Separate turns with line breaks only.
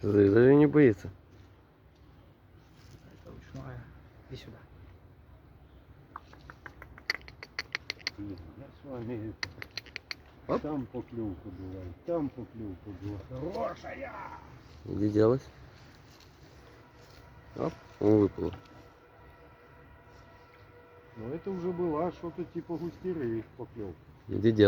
Даже не боится.
Это ручная. Иди сюда.
Я с вами
Оп.
там поклевку бывает, там поклевку была. Хорошая!
Иди делать. Оп, он выплыл.
Но это уже была что-то типа густеры поклевка.
Иди делать.